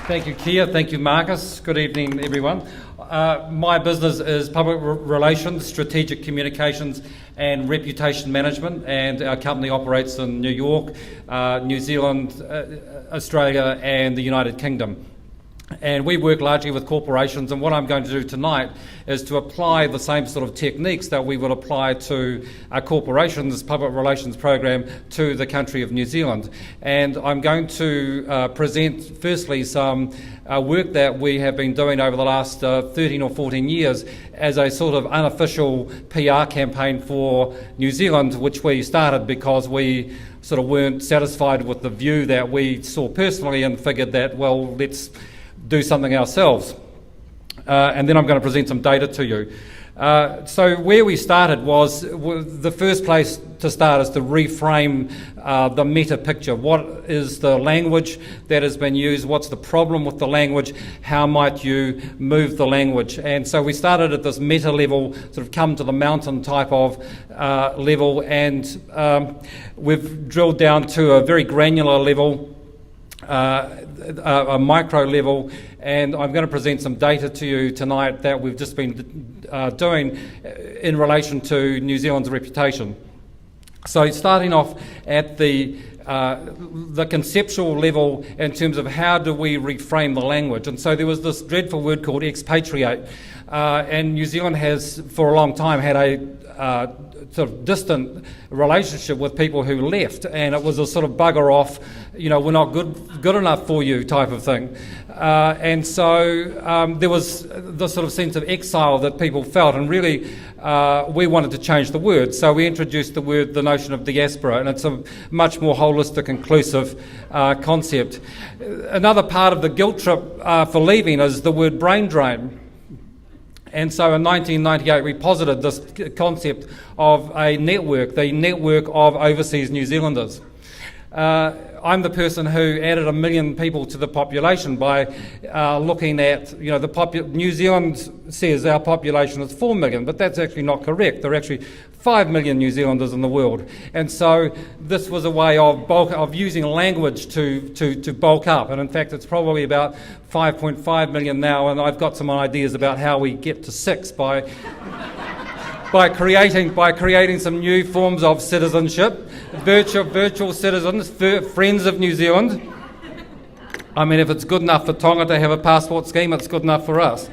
Thank you, Kea. Thank you, Marcus. Good evening, everyone. My business is public relations, strategic communications, and reputation management, and our company operates in New York, New Zealand, Australia, and the United Kingdom. And we work largely with corporations, and what I'm going to do tonight is to apply the same sort of techniques that we will apply to a corporation's public relations program to the country of New Zealand. And I'm going to present firstly some work that we have been doing over the last 13 or 14 years as a sort of unofficial PR campaign for New Zealand, which we started because we sort of weren't satisfied with the view that we saw personally and figured that, well, let's do something ourselves. And then I'm going to present some data to you. So where we started was, the first place to start is to reframe the meta picture. What is the language that has been used? What's the problem with the language? How might you move the language? And so we started at this meta level, sort of come to the mountain type of level, and we've drilled down to a very granular level, a micro level, and I'm going to present some data to you tonight that we've just been doing in relation to New Zealand's reputation. So starting off at the conceptual level in terms of how do we reframe the language. And so there was this dreadful word called expatriate, and New Zealand has for a long time had a sort of distant relationship with people who left, and it was a sort of bugger off, you know, we're not good enough for you type of thing. And so there was the sort of sense of exile that people felt, and really we wanted to change the word. So we introduced the notion of diaspora, and it's a much more holistic, inclusive concept. Another part of the guilt trip for leaving is the word brain drain. And so in 1998 we posited this concept of a network, the network of overseas New Zealanders. I'm the person who added 1 million people to the population by looking at, you know, New Zealand says our population is 4 million, but that's actually not correct. There are actually 5 million New Zealanders in the world. And so this was a way of using language to bulk up. And in fact, it's probably about 5.5 million now, and I've got some ideas about how we get to 6 by creating some new forms of citizenship, virtual citizens, friends of New Zealand. I mean, if it's good enough for Tonga to have a passport scheme, it's good enough for us.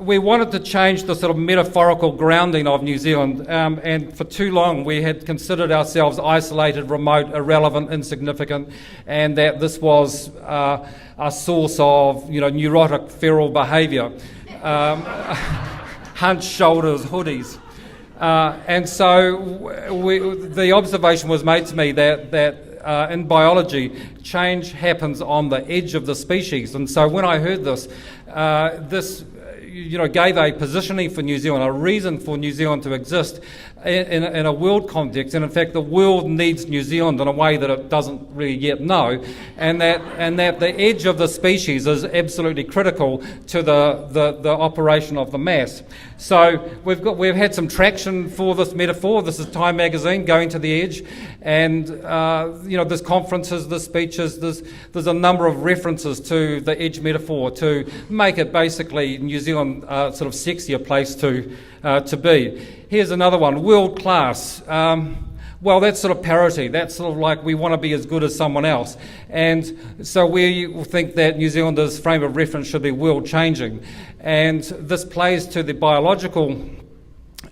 We wanted to change the sort of metaphorical grounding of New Zealand, and for too long we had considered ourselves isolated, remote, irrelevant, insignificant, and that this was a source of, you know, neurotic feral behaviour. Hunched shoulders, hoodies. And so the observation was made to me that in biology, change happens on the edge of the species. And so when I heard this, this gave a positioning for New Zealand, a reason for New Zealand to exist in a world context. And in fact, the world needs New Zealand in a way that it doesn't really yet know, and that the edge of the species is absolutely critical to the operation of the mass. So we've had some traction for this metaphor. This is Time magazine, Going to the Edge, and there's conferences, there's speeches, there's a number of references to the edge metaphor to make it basically New Zealand sort of sexier place to be. Here's another one, world class. Well, that's sort of parity. That's sort of like we want to be as good as someone else. And so we think that New Zealanders' frame of reference should be world changing. And this plays to the biological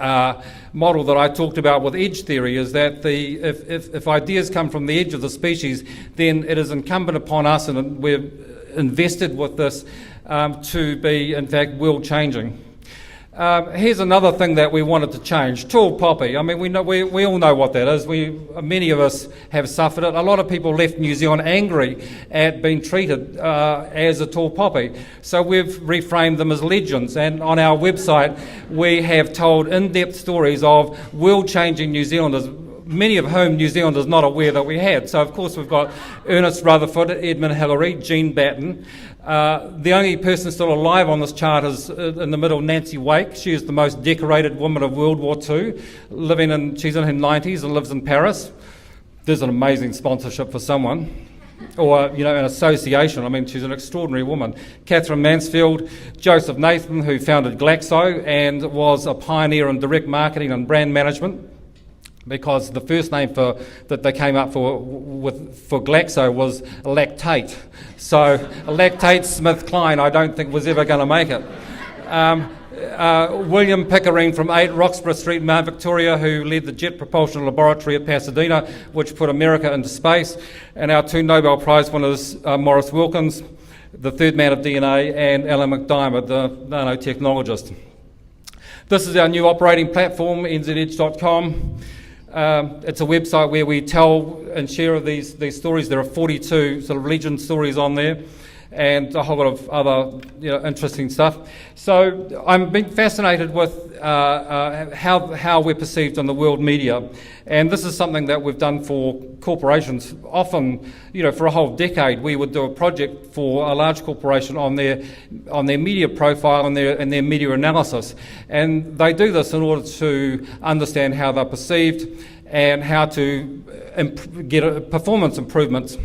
model that I talked about with edge theory, is that if ideas come from the edge of the species, then it is incumbent upon us, and we're invested with this, to be, in fact, world changing. Here's another thing that we wanted to change, tall poppy. I mean, we all know what that is. Many of us have suffered it. A lot of people left New Zealand angry at being treated as a tall poppy. So we've reframed them as legends. And on our website, we have told in-depth stories of world-changing New Zealanders, many of whom New Zealand is not aware that we had. So, of course, we've got Ernest Rutherford, Edmund Hillary, Jean Batten. The only person still alive on this chart is, in the middle, Nancy Wake. She is the most decorated woman of World War II, she's in her 90s and lives in Paris. There's an amazing sponsorship for someone. or an association. I mean, she's an extraordinary woman. Catherine Mansfield, Joseph Nathan, who founded Glaxo and was a pioneer in direct marketing and brand management, because the first name that they came up for Glaxo was Lactate. So Lactate Smith Kline, I don't think was ever going to make it. William Pickering from 8 Roxburgh Street, Mount Victoria, who led the Jet Propulsion Laboratory at Pasadena, which put America into space. And our 2 Nobel Prize winners, Maurice Wilkins, the third man of DNA, and Alan McDiarmid, the nanotechnologist. This is our new operating platform, nzedge.com. It's a website where we tell and share these stories. There are 42 sort of legend stories on there, and a whole lot of other interesting stuff. So I'm being fascinated with how we're perceived in the world media, and this is something that we've done for corporations. Often, for a whole decade, we would do a project for a large corporation on their media profile and their media analysis, and they do this in order to understand how they're perceived and how to get performance improvements.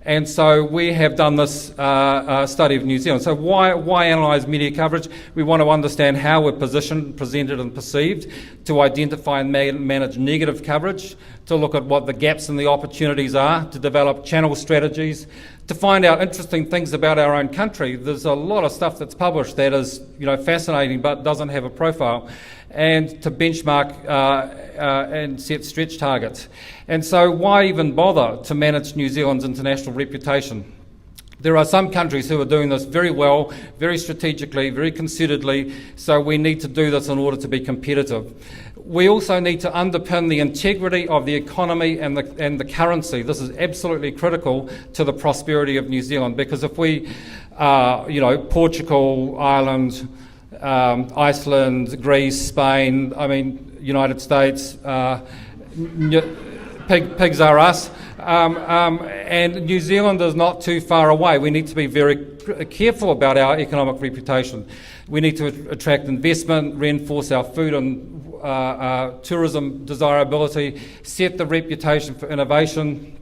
And so we have done this study of New Zealand. So why analyse media coverage? We want to understand how we're positioned, presented and perceived, to identify and manage negative coverage, to look at what the gaps and the opportunities are, to develop channel strategies, to find out interesting things about our own country. There's a lot of stuff that's published that is fascinating but doesn't have a profile, and to benchmark and set stretch targets. And so why even bother to manage New Zealand's international reputation? There are some countries who are doing this very well, very strategically, very consideredly, so we need to do this in order to be competitive. We also need to underpin the integrity of the economy and the currency. This is absolutely critical to the prosperity of New Zealand, because if we, Portugal, Ireland, Iceland, Greece, Spain, United States, pigs are us, and New Zealand is not too far away. We need to be very careful about our economic reputation. We need to attract investment, reinforce our food and tourism desirability, set the reputation for innovation,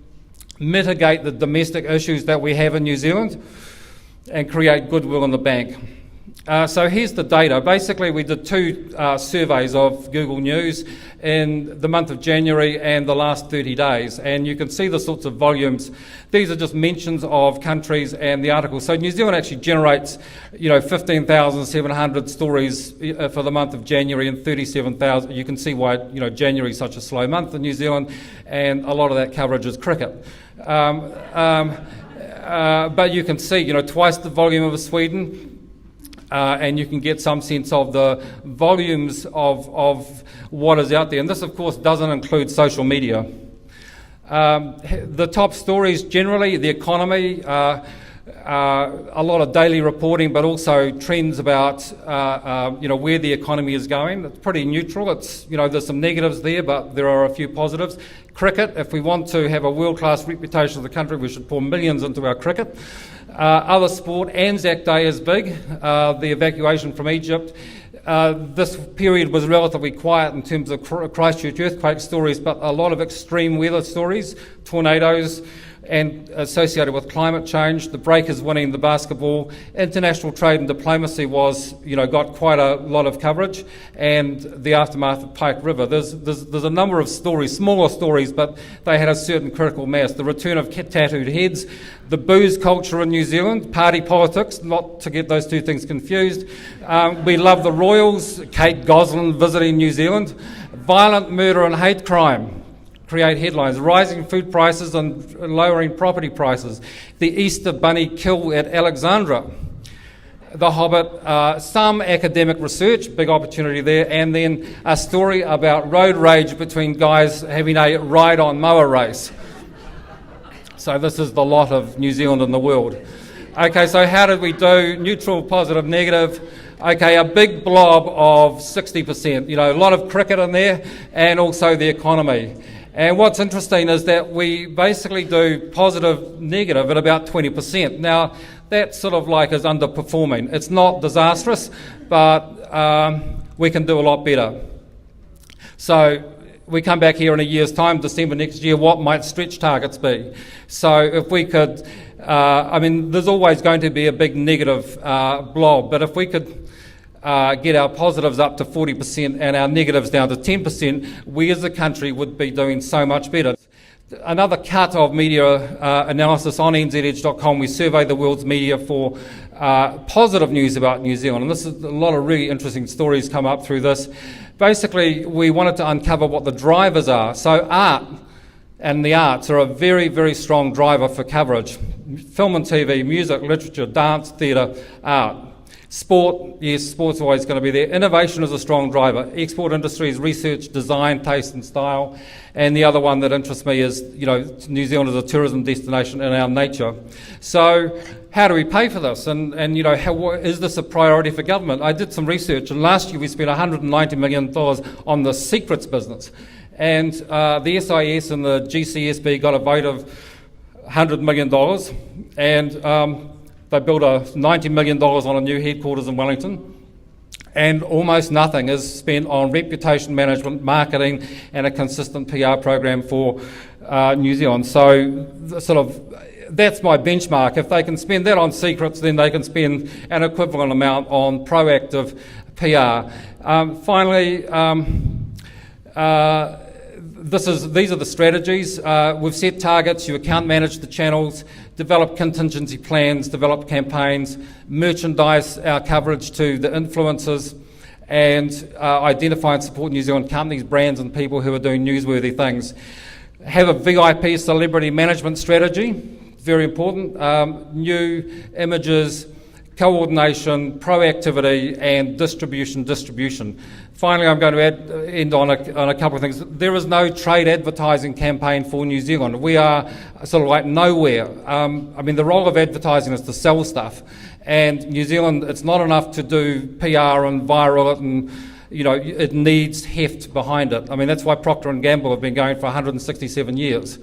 mitigate the domestic issues that we have in New Zealand, and create goodwill in the bank. So here's the data. Basically, we did 2 surveys of Google News in the month of January and the last 30 days, and you can see the sorts of volumes. These are just mentions of countries and the articles. So New Zealand actually generates, 15,700 stories for the month of January and 37,000. You can see why, January is such a slow month in New Zealand, and a lot of that coverage is cricket. But you can see, twice the volume of Sweden. And you can get some sense of the volumes of what is out there. And this, of course, doesn't include social media. The top stories generally, the economy, a lot of daily reporting, but also trends about where the economy is going. It's pretty neutral. It's there's some negatives there, but there are a few positives. Cricket, if we want to have a world-class reputation of the country, we should pour millions into our cricket. Other sport, Anzac Day is big, the evacuation from Egypt. This period was relatively quiet in terms of Christchurch earthquake stories, but a lot of extreme weather stories, tornadoes, and associated with climate change. The Breakers winning the basketball. International trade and diplomacy got quite a lot of coverage, and the aftermath of Pike River. There's a number of stories, smaller stories, but they had a certain critical mass. The return of tattooed heads, the booze culture in New Zealand, party politics, not to get those two things confused. We love the Royals, Kate Gosselin visiting New Zealand, violent murder and hate crime. Create headlines, rising food prices and lowering property prices, the Easter Bunny kill at Alexandra, The Hobbit, some academic research, big opportunity there, and then a story about road rage between guys having a ride-on mower race. So this is the lot of New Zealand in the world. Okay, so how did we do? Neutral, positive, negative. Okay, a big blob of 60%, a lot of cricket in there, and also the economy. And what's interesting is that we basically do positive, negative at about 20%. Now, that sort of is underperforming. It's not disastrous, but we can do a lot better. So we come back here in a year's time, December next year, what might stretch targets be? So if we could, there's always going to be a big negative blob, but if we could get our positives up to 40% and our negatives down to 10%, we as a country would be doing so much better. Another cut of media analysis on nzedge.com, we survey the world's media for positive news about New Zealand, and this is a lot of really interesting stories come up through this. Basically, we wanted to uncover what the drivers are. So art and the arts are a very, very strong driver for coverage. Film and TV, music, literature, dance, theatre, art. Sport, yes, sport's always going to be there. Innovation is a strong driver. Export industries, research, design, taste and style. And the other one that interests me is, New Zealand is a tourism destination in our nature. So how do we pay for this? And how, is this a priority for government? I did some research, and last year we spent $190 million on the secrets business. And the SIS and the GCSB got a vote of $100 million. And they built $90 million on a new headquarters in Wellington, and almost nothing is spent on reputation management, marketing, and a consistent PR program for New Zealand. So that's my benchmark. If they can spend that on secrets, then they can spend an equivalent amount on proactive PR. Finally, these are the strategies. We've set targets, you account manage the channels, develop contingency plans, develop campaigns, merchandise our coverage to the influencers, and identify and support New Zealand companies, brands and people who are doing newsworthy things. Have a VIP celebrity management strategy, very important. New images, coordination, proactivity and distribution. Finally, I'm going to end on a couple of things. There is no trade advertising campaign for New Zealand. We are sort of like nowhere. The role of advertising is to sell stuff. And New Zealand, it's not enough to do PR and viral it, and it needs heft behind it. That's why Procter & Gamble have been going for 167 years.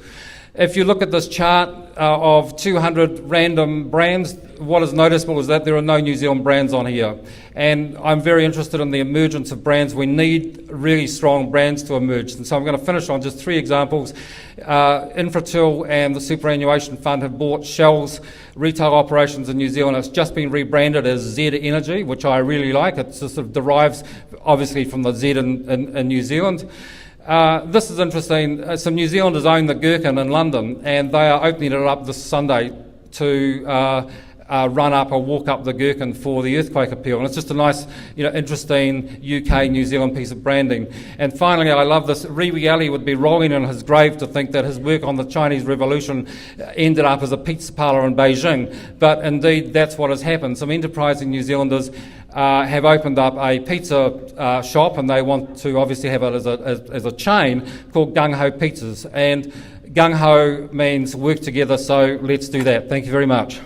If you look at this chart of 200 random brands, what is noticeable is that there are no New Zealand brands on here. And I'm very interested in the emergence of brands. We need really strong brands to emerge. And so I'm going to finish on just 3 examples. Infratil and the Superannuation Fund have bought Shell's retail operations in New Zealand. It's just been rebranded as Z Energy, which I really like. It sort of derives obviously from the Z in New Zealand. This is interesting. Some New Zealanders own the Gherkin in London, and they are opening it up this Sunday to run up or walk up the Gherkin for the earthquake appeal. And it's just a nice, interesting UK, New Zealand piece of branding. And finally, I love this. Rewi Ali would be rolling in his grave to think that his work on the Chinese Revolution ended up as a pizza parlour in Beijing. But indeed, that's what has happened. Some enterprising New Zealanders have opened up a pizza shop, and they want to obviously have it as a chain called Gung Ho Pizzas. And Gung Ho means work together, so let's do that. Thank you very much.